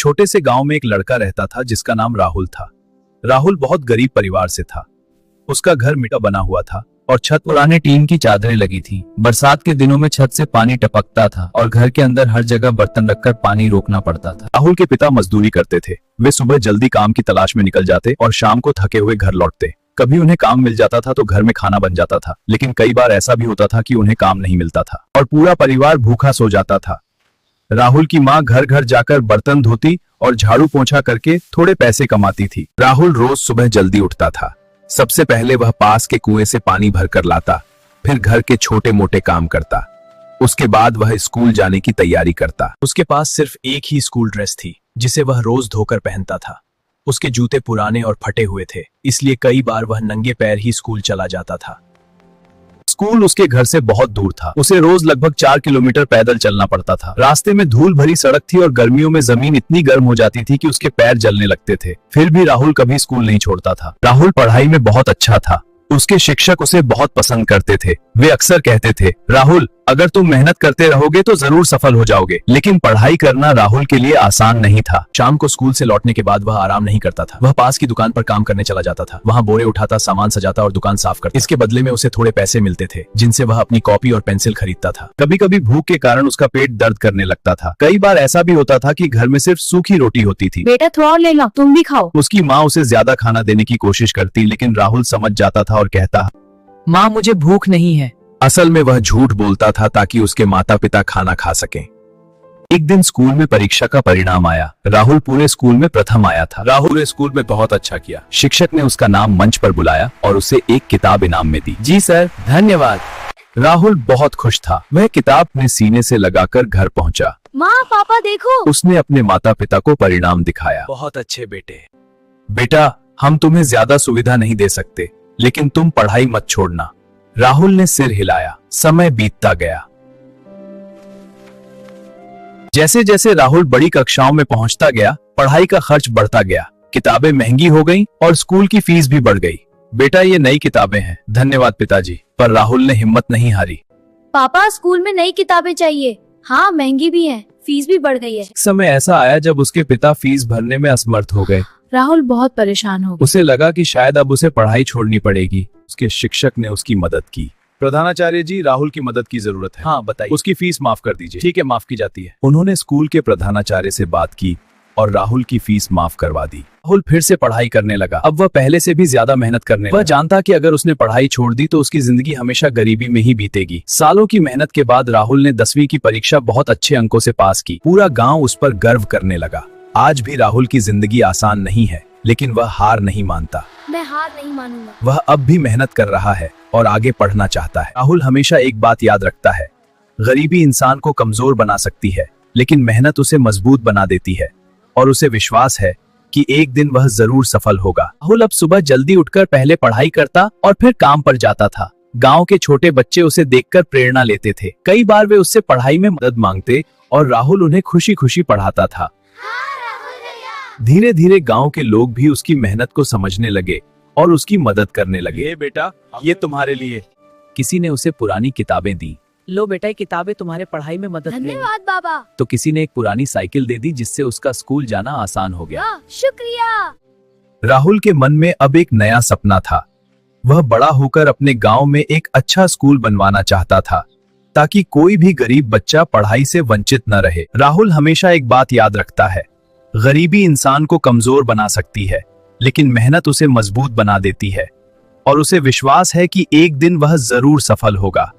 छोटे से गांव में एक लड़का रहता था जिसका नाम राहुल था। राहुल बहुत गरीब परिवार से था। उसका घर मिट्टी बना हुआ था और छत पुराने टीन की चादरें लगी थी। बरसात के दिनों में छत से पानी टपकता था और घर के अंदर हर जगह बर्तन रखकर पानी रोकना पड़ता था। राहुल के पिता मजदूरी करते थे। वे सुबह जल्दी काम की तलाश में निकल जाते और शाम को थके हुए घर लौटते। कभी उन्हें काम मिल जाता था तो घर में खाना बन जाता था, लेकिन कई बार ऐसा भी होता था कि उन्हें काम नहीं मिलता था और पूरा परिवार भूखा सो जाता था। राहुल की माँ घर घर जाकर बर्तन धोती और झाड़ू पोंछा करके थोड़े पैसे कमाती थी। राहुल रोज सुबह जल्दी उठता था। सबसे पहले वह पास के कुएं से पानी भरकर लाता, फिर घर के छोटे मोटे काम करता। उसके बाद वह स्कूल जाने की तैयारी करता। उसके पास सिर्फ एक ही स्कूल ड्रेस थी जिसे वह रोज धोकर पहनता था। उसके जूते पुराने और फटे हुए थे, इसलिए कई बार वह नंगे पैर ही स्कूल चला जाता था। स्कूल उसके घर से बहुत दूर था। उसे रोज लगभग 4 किलोमीटर पैदल चलना पड़ता था। रास्ते में धूल भरी सड़क थी और गर्मियों में जमीन इतनी गर्म हो जाती थी कि उसके पैर जलने लगते थे। फिर भी राहुल कभी स्कूल नहीं छोड़ता था। राहुल पढ़ाई में बहुत अच्छा था। उसके शिक्षक उसे बहुत पसंद करते थे। वे अक्सर कहते थे, राहुल, अगर तुम मेहनत करते रहोगे तो जरूर सफल हो जाओगे। लेकिन पढ़ाई करना राहुल के लिए आसान नहीं था। शाम को स्कूल से लौटने के बाद वह आराम नहीं करता था। वह पास की दुकान पर काम करने चला जाता था। वहाँ बोरे उठाता, सामान सजाता और दुकान साफ करता। इसके बदले में उसे थोड़े पैसे मिलते थे जिनसे वह अपनी कॉपी और पेंसिल खरीदता था। कभी कभी भूख के कारण उसका पेट दर्द करने लगता था। कई बार ऐसा भी होता था कि घर में सिर्फ सूखी रोटी होती थी। बेटा थोड़ा और ले लो, तुम भी खाओ। उसकी माँ उसे ज्यादा खाना देने की कोशिश करती, लेकिन राहुल समझ जाता था और कहता, माँ मुझे भूख नहीं है। असल में वह झूठ बोलता था ताकि उसके माता पिता खाना खा सकें। एक दिन स्कूल में परीक्षा का परिणाम आया। राहुल पूरे स्कूल में प्रथम आया था। राहुल पूरे स्कूल में बहुत अच्छा किया। शिक्षक ने उसका नाम मंच पर बुलाया और उसे एक किताब इनाम में दी। जी सर, धन्यवाद। राहुल बहुत खुश था। वह किताब अपने सीने से लगाकर घर पहुंचा। माँ पापा देखो। उसने अपने माता पिता को परिणाम दिखाया। बहुत अच्छे बेटे। बेटा, हम तुम्हें ज्यादा सुविधा नहीं दे सकते, लेकिन तुम पढ़ाई मत छोड़ना। राहुल ने सिर हिलाया। समय बीतता गया। जैसे जैसे राहुल बड़ी कक्षाओं में पहुंचता गया, पढ़ाई का खर्च बढ़ता गया। किताबें महंगी हो गईं और स्कूल की फीस भी बढ़ गई। बेटा, ये नई किताबें हैं। धन्यवाद पिताजी। पर राहुल ने हिम्मत नहीं हारी। पापा, स्कूल में नई किताबें चाहिए। हाँ, महंगी भी हैं, फीस भी बढ़ गई है। समय ऐसा आया जब उसके पिता फीस भरने में असमर्थ हो गए। राहुल बहुत परेशान हो गया। उसे लगा कि शायद अब उसे पढ़ाई छोड़नी पड़ेगी। उसके शिक्षक ने उसकी मदद की। प्रधानाचार्य जी, राहुल की मदद की जरूरत है। हाँ बताइए। उसकी फीस माफ कर दीजिए। ठीक है, माफ की जाती है। उन्होंने स्कूल के प्रधानाचार्य से बात की और राहुल की फीस माफ करवा दी। राहुल फिर से पढ़ाई करने लगा। अब वह पहले से भी ज्यादा मेहनत करने लगा। वह जानता कि अगर उसने पढ़ाई छोड़ दी तो उसकी जिंदगी हमेशा गरीबी में ही बीतेगी। सालों की मेहनत के बाद राहुल ने 10वीं की परीक्षा बहुत अच्छे अंकों से पास की। पूरा गाँव उस पर गर्व करने लगा। आज भी राहुल की जिंदगी आसान नहीं है, लेकिन वह हार नहीं मानता। मैं हार नहीं मानूंगा। वह अब भी मेहनत कर रहा है और आगे पढ़ना चाहता है। राहुल हमेशा एक बात याद रखता है, गरीबी इंसान को कमजोर बना सकती है, लेकिन मेहनत उसे मजबूत बना देती है और उसे विश्वास है कि एक दिन वह जरूर सफल होगा। राहुल अब सुबह जल्दी उठकर पहले पढ़ाई करता और फिर काम पर जाता था। गांव के छोटे बच्चे उसे देखकर प्रेरणा लेते थे। कई बार वे उससे पढ़ाई में मदद मांगते और राहुल उन्हें खुशी खुशी पढ़ाता था। धीरे धीरे गांव के लोग भी उसकी मेहनत को समझने लगे और उसकी मदद करने लगे। बेटा, ये तुम्हारे लिए। किसी ने उसे पुरानी किताबें दी। लो बेटा, ये किताबें तुम्हारे पढ़ाई में मदद करेंगी। धन्यवाद बाबा। तो किसी ने एक पुरानी साइकिल दे दी जिससे उसका स्कूल जाना आसान हो गया। शुक्रिया। राहुल के मन में अब एक नया सपना था। वह बड़ा होकर अपने गांव में एक अच्छा स्कूल बनवाना चाहता था ताकि कोई भी गरीब बच्चा पढ़ाई से वंचित न रहे। राहुल हमेशा एक बात याद रखता है, गरीबी इंसान को कमजोर बना सकती है, लेकिन मेहनत उसे मजबूत बना देती है और उसे विश्वास है कि एक दिन वह जरूर सफल होगा।